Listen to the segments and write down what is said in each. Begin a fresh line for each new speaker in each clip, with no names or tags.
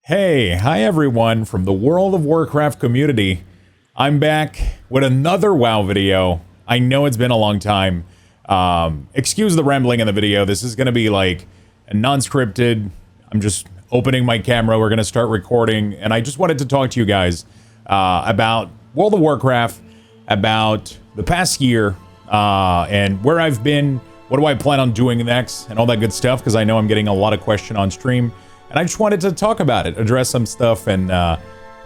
Hi everyone from the World of Warcraft community. I'm back with another WoW video. I know it's been a long time. Excuse the rambling in the video. This is going to be like a non-scripted. I'm just opening my camera. We're going to start recording. And I just wanted to talk to you guys about World of Warcraft, about the past year, and where I've been, what do I plan on doing next, and all that good stuff, because I know I'm getting a lot of questions on stream. And I just wanted to talk about it, address some stuff, and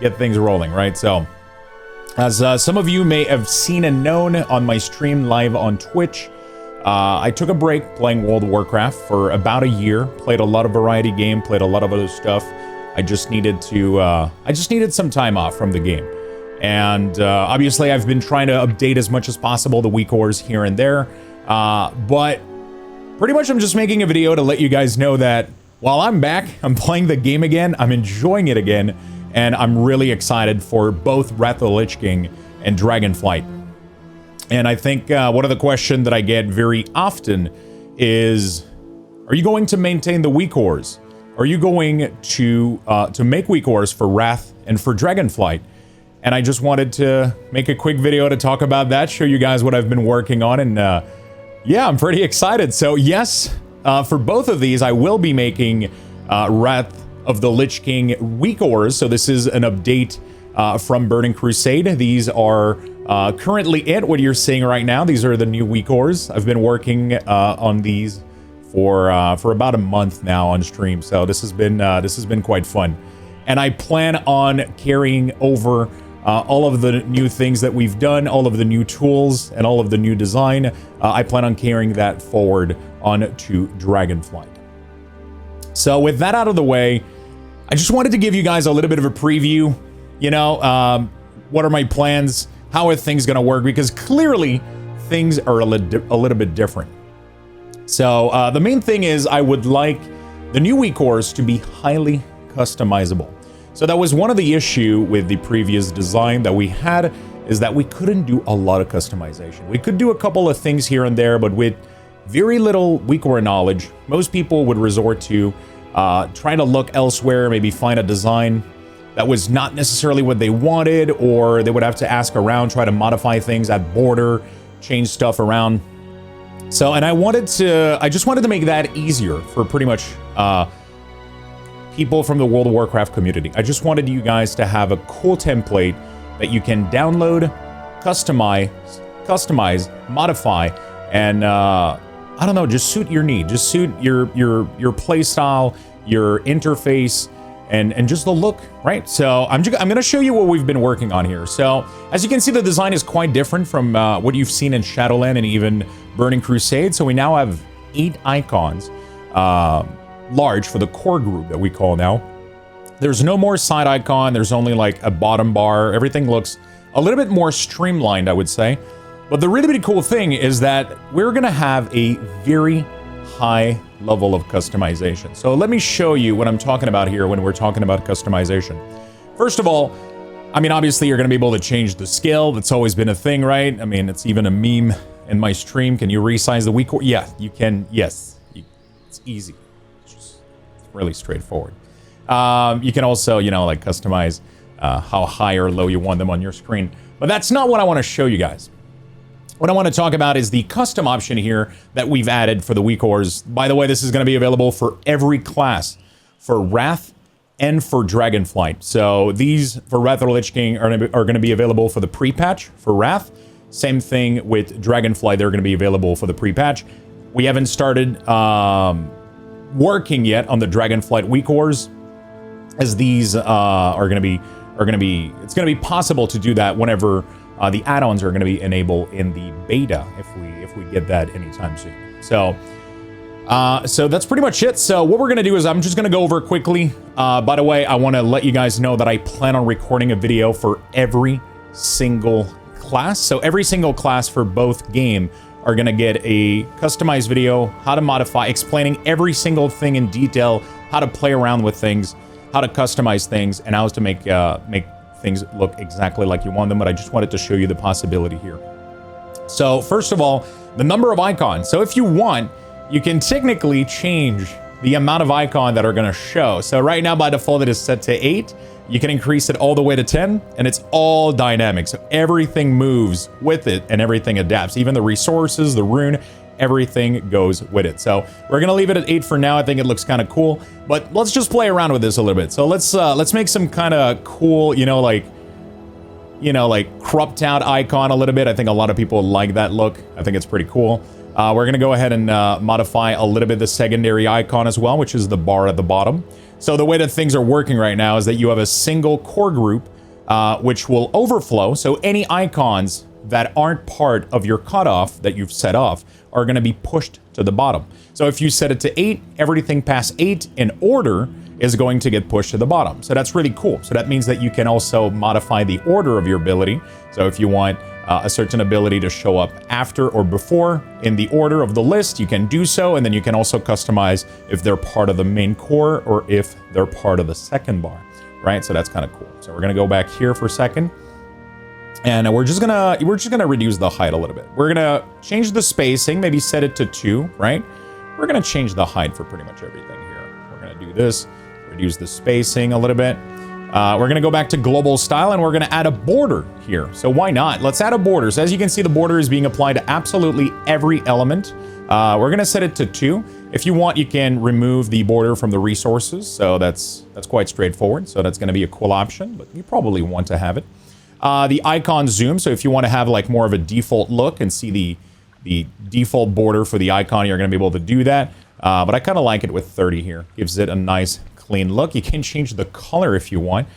get things rolling, right? So, as some of you may have seen and known on my stream live on Twitch, I took a break playing World of Warcraft for about a year. Played a lot of variety game, played a lot of other stuff. I just needed some time off from the game. And obviously, I've been trying to update as much as possible the WeakAuras here and there. But pretty much, I'm just making a video to let you guys know that while I'm back, I'm playing the game again, I'm enjoying it again, and I'm really excited for both Wrath of the Lich King and Dragonflight. And I think one of the questions that I get very often is, are you going to maintain the WeakAuras? Are you going to make WeakAuras for Wrath and for Dragonflight? And I just wanted to make a quick video to talk about that, show you guys what I've been working on, and yeah, I'm pretty excited. So yes, for both of these, I will be making Wrath of the Lich King WeakAuras. So this is an update from Burning Crusade. These are currently what you're seeing right now. These are the new WeakAuras. I've been working on these for about a month now on stream. So this has been quite fun, and I plan on carrying over all of the new things that we've done, all of the new tools, and all of the new design. I plan on carrying that forward on to Dragonflight. So with that out of the way, I just wanted to give you guys a little bit of a preview. You know, what are my plans? How are things going to work? Because clearly things are a little bit different. So the main thing is I would like the new WeakAuras to be highly customizable. So that was one of the issue with the previous design that we had, is that we couldn't do a lot of customization. We could do a couple of things here and there, but with very little WeakAuras knowledge, most people would resort to trying to look elsewhere, maybe find a design that was not necessarily what they wanted, or they would have to ask around, try to modify things at border, change stuff around. So, and I just wanted to make that easier for pretty much people from the World of Warcraft community. I just wanted you guys to have a cool template that you can download, customize, modify, and I don't know, just suit your need, just suit your play style, your interface, and just the look, right? So I'm going to show you what we've been working on here. So as you can see, the design is quite different from what you've seen in Shadowland and even Burning Crusade. So we now have 8 icons, large for the core group that we call now. There's no more side icon. There's only like a bottom bar. Everything looks a little bit more streamlined, I would say. But the really cool thing is that we're going to have a very high level of customization. So let me show you what I'm talking about here when we're talking about customization. First of all, I mean, obviously you're going to be able to change the scale. That's always been a thing, right? I mean, it's even a meme in my stream. Can you resize the WeakAuras? Yeah, you can. Yes, it's easy. It's just really straightforward. You can also, you know, like customize how high or low you want them on your screen. But that's not what I want to show you guys. What I want to talk about is the custom option here that we've added for the WeakAuras. By the way, this is going to be available for every class, for Wrath and for Dragonflight. So these for Wrath of the Lich King are going to be available for the pre-patch for Wrath. Same thing with Dragonflight, they're going to be available for the pre-patch. We haven't started working yet on the Dragonflight WeakAuras, as these are going to be. It's going to be possible to do that whenever the add-ons are going to be enabled in the beta, if we get that anytime soon. So that's pretty much it. So what we're going to do is I'm just going to go over quickly. By the way, I want to let you guys know that I plan on recording a video for every single class. So every single class for both game are going to get a customized video, how to modify, explaining every single thing in detail, how to play around with things, how to customize things, and how to make things look exactly like you want them. But I just wanted to show you the possibility here. So first of all, the number of icons. So if you want, you can technically change the amount of icon that are going to show. So right now by default it is set to 8. You can increase it all the way to 10, and it's all dynamic. So everything moves with it and everything adapts. Even the resources, the rune, everything goes with it. So we're gonna leave it at 8 for now. I think it looks kind of cool, but let's just play around with this a little bit. So let's make some kind of cool, like cropped out icon a little bit. I think a lot of people like that look. I think it's pretty cool. We're gonna go ahead and modify a little bit the secondary icon as well, which is the bar at the bottom. So the way that things are working right now is that you have a single core group, which will overflow. So any icons that aren't part of your cutoff that you've set off are going to be pushed to the bottom. So if you set it to 8, everything past 8 in order is going to get pushed to the bottom. So that's really cool. So that means that you can also modify the order of your ability. So if you want a certain ability to show up after or before in the order of the list, you can do so. And then you can also customize if they're part of the main core or if they're part of the second bar, right? So that's kind of cool. So we're going to go back here for a second. And we're just gonna reduce the height a little bit. We're gonna change the spacing, maybe set it to 2, right? We're gonna change the height for pretty much everything here. We're gonna do this, reduce the spacing a little bit. We're gonna go back to global style and we're gonna add a border here. So why not? Let's add a border. So as you can see, the border is being applied to absolutely every element. We're gonna set it to 2. If you want, you can remove the border from the resources. So that's quite straightforward. So that's gonna be a cool option, but you probably want to have it. The icon zoom, so if you want to have like more of a default look and see the default border for the icon, you're going to be able to do that. But I kind of like it with 30 here. Gives it a nice clean look. You can change the color if you want.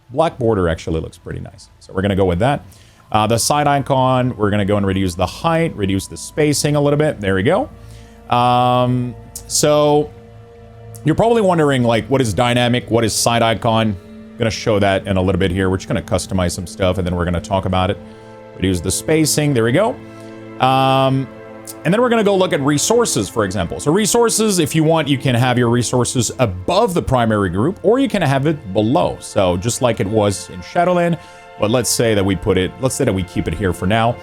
Black border actually looks pretty nice. So we're going to go with that. The side icon, we're going to go and reduce the height, reduce the spacing a little bit. There we go. So you're probably wondering like what is dynamic, what is side icon? Going to show that in a little bit here. We're just going to customize some stuff and then we're going to talk about it. Reduce the spacing. There we go. And then we're going to go look at resources, for example. So resources, if you want, you can have your resources above the primary group or you can have it below. So just like it was in Shadowland, but let's say that we keep it here for now.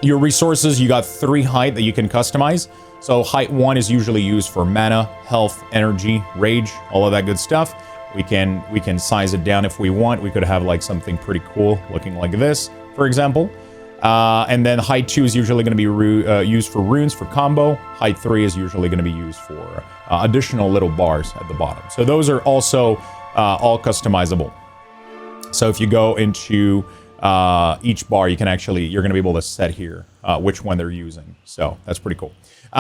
Your resources, you got 3 height that you can customize. So height 1 is usually used for mana, health, energy, rage, all of that good stuff. We can size it down if we want. We could have like something pretty cool looking like this, for example. And then height 2 is usually going to be used for runes for combo. Height 3 is usually going to be used for additional little bars at the bottom. So those are also all customizable. So if you go into each bar, you're going to be able to set here which one they're using. So that's pretty cool.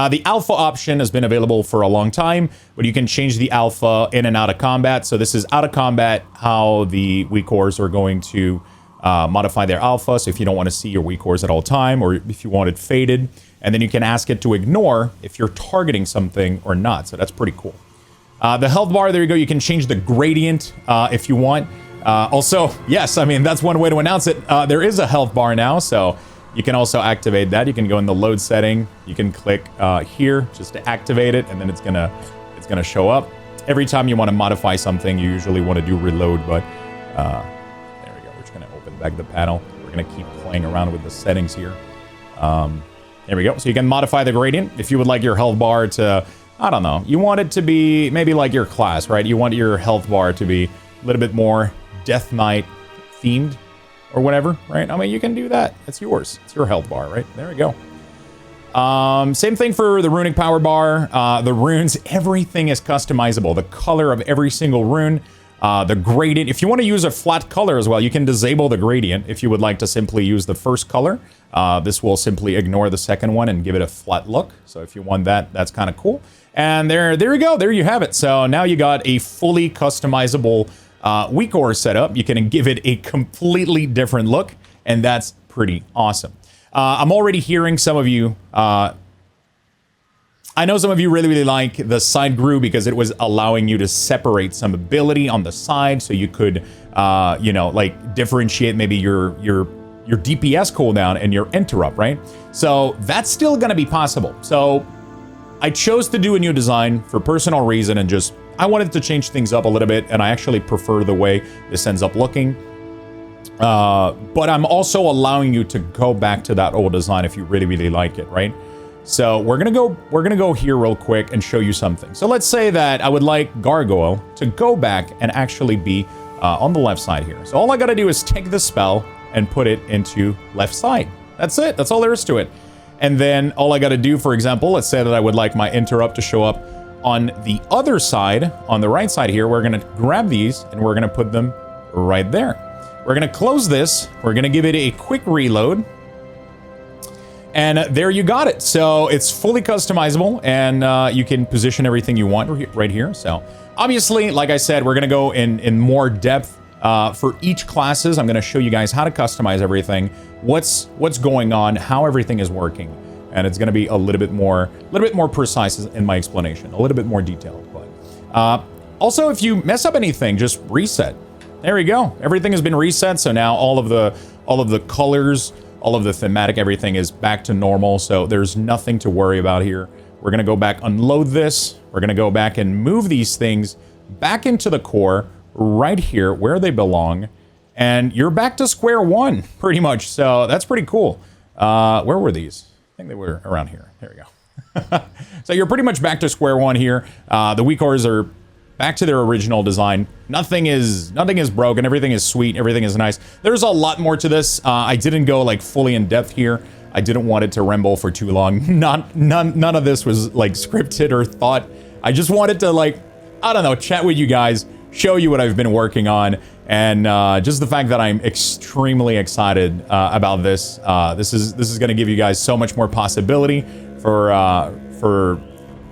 The alpha option has been available for a long time, but you can change the alpha in and out of combat. So this is out of combat, how the WeakAuras are going to modify their alpha. So if you don't want to see your WeakAuras at all time, or if you want it faded, and then you can ask it to ignore if you're targeting something or not. So that's pretty cool. The health bar, there you go. You can change the gradient if you want. Also, yes, I mean, that's one way to announce it. There is a health bar now, so you can also activate that. You can go in the load setting. You can click here just to activate it, and then it's gonna show up. Every time you want to modify something, you usually want to do reload, but there we go. We're just gonna open back the panel. We're gonna keep playing around with the settings here. There we go. So you can modify the gradient if you would like your health bar to, I don't know, you want it to be maybe like your class, right? You want your health bar to be a little bit more Death Knight themed or whatever, right? I mean, you can do that. It's yours. It's your health bar, right? There we go. Same thing for the runic power bar. The runes, everything is customizable. The color of every single rune, the gradient. If you want to use a flat color as well, you can disable the gradient. If you would like to simply use the first color, this will simply ignore the second one and give it a flat look. So if you want that, that's kind of cool. And there you go. There you have it. So now you got a fully customizable WeakAuras setup. You can give it a completely different look, and that's pretty awesome. I'm already hearing some of you. I know some of you really like the side grew because it was allowing you to separate some ability on the side, so you could, like differentiate maybe your DPS cooldown and your interrupt, right? So that's still going to be possible. So I chose to do a new design for personal reason and just I wanted to change things up a little bit, and I actually prefer the way this ends up looking. But I'm also allowing you to go back to that old design if you really like it, right? So we're gonna go here real quick and show you something. So let's say that I would like Gargoyle to go back and actually be on the left side here. So all I gotta do is take the spell and put it into left side. That's it. That's all there is to it. And then all I gotta do, for example, let's say that I would like my interrupt to show up on the other side, on the right side here. We're gonna grab these and we're gonna put them right there. We're gonna close this. We're gonna give it a quick reload. And there you got it. So it's fully customizable, and you can position everything you want right here. So obviously, like I said, we're gonna go in more depth for each classes. I'm gonna show you guys how to customize everything, what's going on, how everything is working, and it's gonna be a little bit more precise in my explanation, a little bit more detailed. But also, if you mess up anything, just reset. There we go. Everything has been reset. So now all of the colors, all of the thematic, everything is back to normal, so there's nothing to worry about here. We're gonna go back, unload this. We're gonna go back and move these things back into the core, right here, where they belong. And you're back to square one, pretty much. So that's pretty cool. Where were these? I think they were around here. There we go. So you're pretty much back to square one here. The WeakAuras are back to their original design. Nothing is broken. Everything is sweet. Everything is nice. There's a lot more to this. I didn't go like fully in depth here. I didn't want it to ramble for too long. None of this was like scripted or thought. I just wanted to, like, I don't know, chat with you guys, show you what I've been working on, and just the fact that I'm extremely excited about this. This is going to give you guys so much more possibility for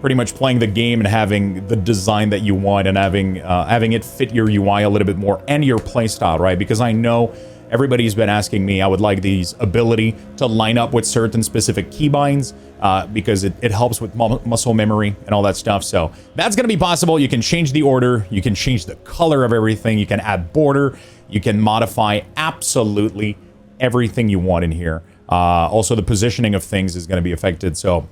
pretty much playing the game and having the design that you want, and having it fit your UI a little bit more and your playstyle, right? Because I know everybody's been asking me, I would like these ability to line up with certain specific keybinds because it helps with muscle memory and all that stuff. So that's going to be possible. You can change the order, you can change the color of everything, you can add border, you can modify absolutely everything you want in here. Also, the positioning of things is going to be affected. So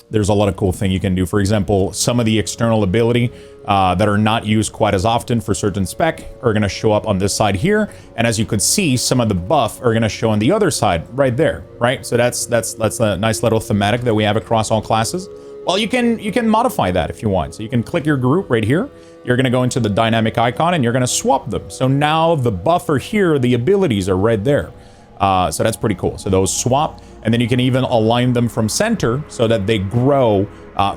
there's a lot of cool thing you can do. For example, some of the external ability that are not used quite as often for certain spec are going to show up on this side here. And as you could see, some of the buff are going to show on the other side right there, right? So that's a nice little thematic that we have across all classes. Well, you can modify that if you want. So you can click your group right here. You're going to go into the dynamic icon and you're going to swap them. So now the buff are here, the abilities are right there. So that's pretty cool. So those swap, and then you can even align them from center so that they grow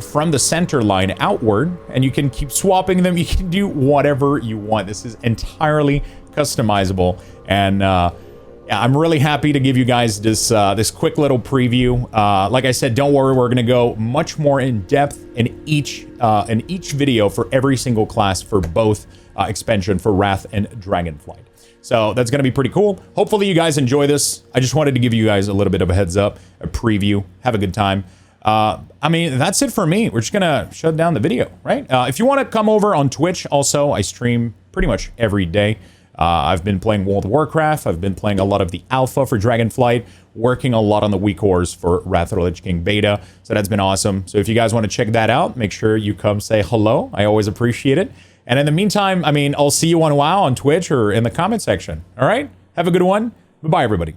from the center line outward, and you can keep swapping them. You can do whatever you want. This is entirely customizable, and yeah, I'm really happy to give you guys this quick little preview. Like I said, don't worry, we're going to go much more in depth in each video for every single class for both expansion for Wrath and Dragonflight. So that's going to be pretty cool. Hopefully you guys enjoy this. I just wanted to give you guys a little bit of a heads up, a preview. Have a good time. I mean, that's it for me. We're just going to shut down the video, right? If you want to come over on Twitch, also, I stream pretty much every day. I've been playing World of Warcraft. I've been playing a lot of the alpha for Dragonflight, working a lot on the WeakAuras for Wrath of the Lich King beta. So that's been awesome. So if you guys want to check that out, make sure you come say hello. I always appreciate it. And in the meantime, I mean, I'll see you on WoW on Twitch or in the comment section. All right? Have a good one. Bye-bye, everybody.